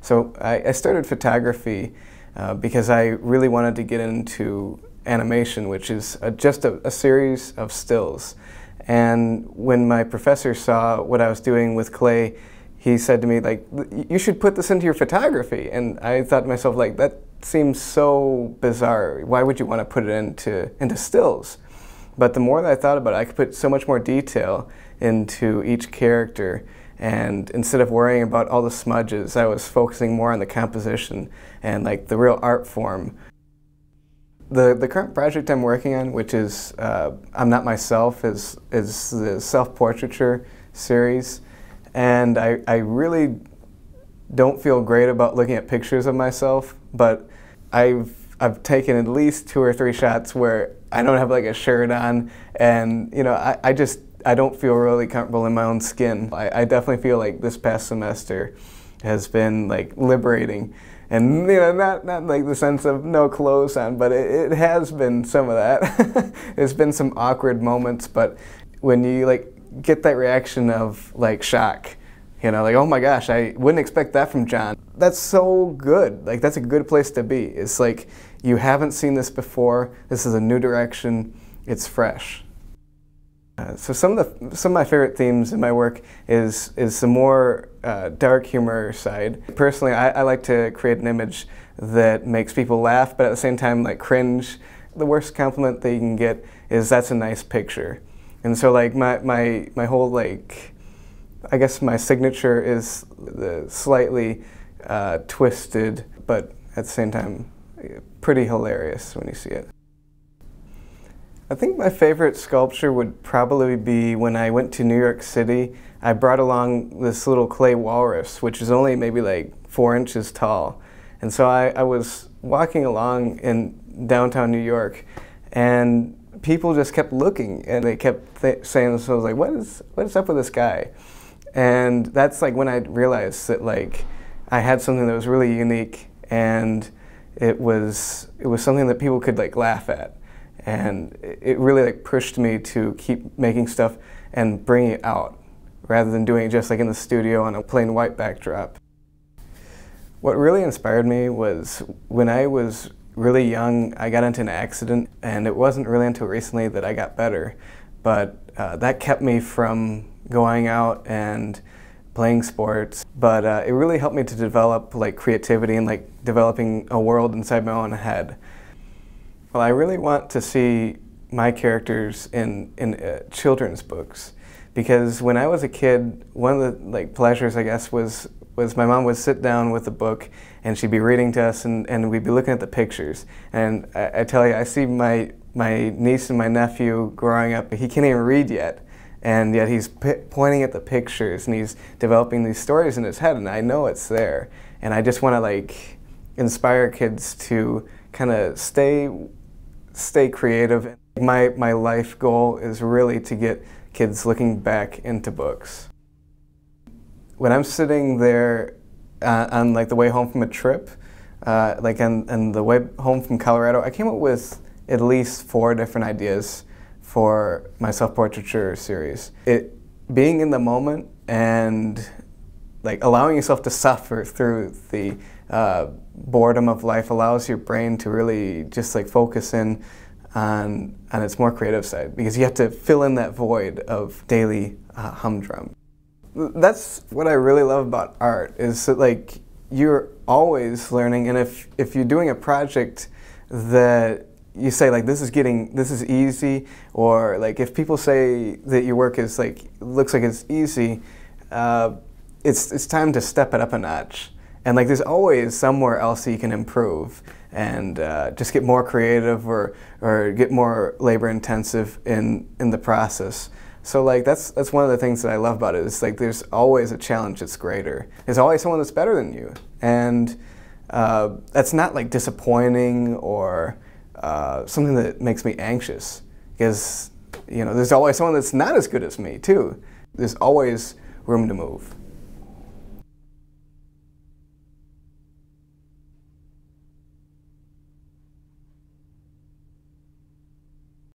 So I started photography because I really wanted to get into animation, which is just a series of stills. And when my professor saw what I was doing with clay, he said to me, like, you should put this into your photography. And I thought to myself, like, that seems so bizarre. Why would you want to put it into stills? But the more that I thought about it, I could put so much more detail into each character. And instead of worrying about all the smudges, I was focusing more on the composition and like the real art form. The current project I'm working on, which is I'm Not Myself, is the self-portraiture series. And I really don't feel great about looking at pictures of myself, but I've taken at least 2 or 3 shots where I don't have like a shirt on, and you know, I don't feel really comfortable in my own skin. I definitely feel like this past semester has been like liberating, and you know, not like the sense of no clothes on, but it has been some of that. There's been some awkward moments, but when you like get that reaction of like shock, you know, like, oh my gosh, I wouldn't expect that from John. That's so good. Like, that's a good place to be. It's like, you haven't seen this before. This is a new direction. It's fresh. So some of my favorite themes in my work is the more dark humor side. Personally, I like to create an image that makes people laugh, but at the same time, like, cringe. The worst compliment that you can get is, that's a nice picture. And so like my whole, like, I guess my signature is the slightly twisted, but at the same time pretty hilarious when you see it. I think my favorite sculpture would probably be when I went to New York City. I brought along this little clay walrus, which is only maybe like 4 inches tall. And so I was walking along in downtown New York, and people just kept looking, and they kept saying, so I was like, what is up with this guy? And that's like when I realized that like I had something that was really unique, and it was something that people could like laugh at, and it really like pushed me to keep making stuff and bring it out rather than doing it just like in the studio on a plain white backdrop. What really inspired me was when I was really young, I got into an accident, and it wasn't really until recently that I got better. But that kept me from going out and playing sports. But it really helped me to develop like creativity and like developing a world inside my own head. Well, I really want to see my characters in children's books, because when I was a kid, one of the like pleasures, I guess, was my mom would sit down with a book and she'd be reading to us, and we'd be looking at the pictures. And I tell you, I see my niece and my nephew growing up. He can't even read yet, and yet he's pointing at the pictures and he's developing these stories in his head, and I know it's there. And I just want to like inspire kids to kind of stay creative. My life goal is really to get kids looking back into books. When I'm sitting there on like the way home from a trip, like on the way home from Colorado, I came up with at least 4 different ideas for my self-portraiture series. Being in the moment and like allowing yourself to suffer through the boredom of life allows your brain to really just like focus in on its more creative side, because you have to fill in that void of daily humdrum. That's what I really love about art, is that like you're always learning, and if you're doing a project that you say like this is easy, or like if people say that your work is like looks like it's easy, it's time to step it up a notch. And like there's always somewhere else that you can improve and just get more creative or get more labor intensive in the process. So like that's one of the things that I love about it. Is like there's always a challenge that's greater. There's always someone that's better than you, and that's not like disappointing or something that makes me anxious, because you know there's always someone that's not as good as me too. There's always room to move.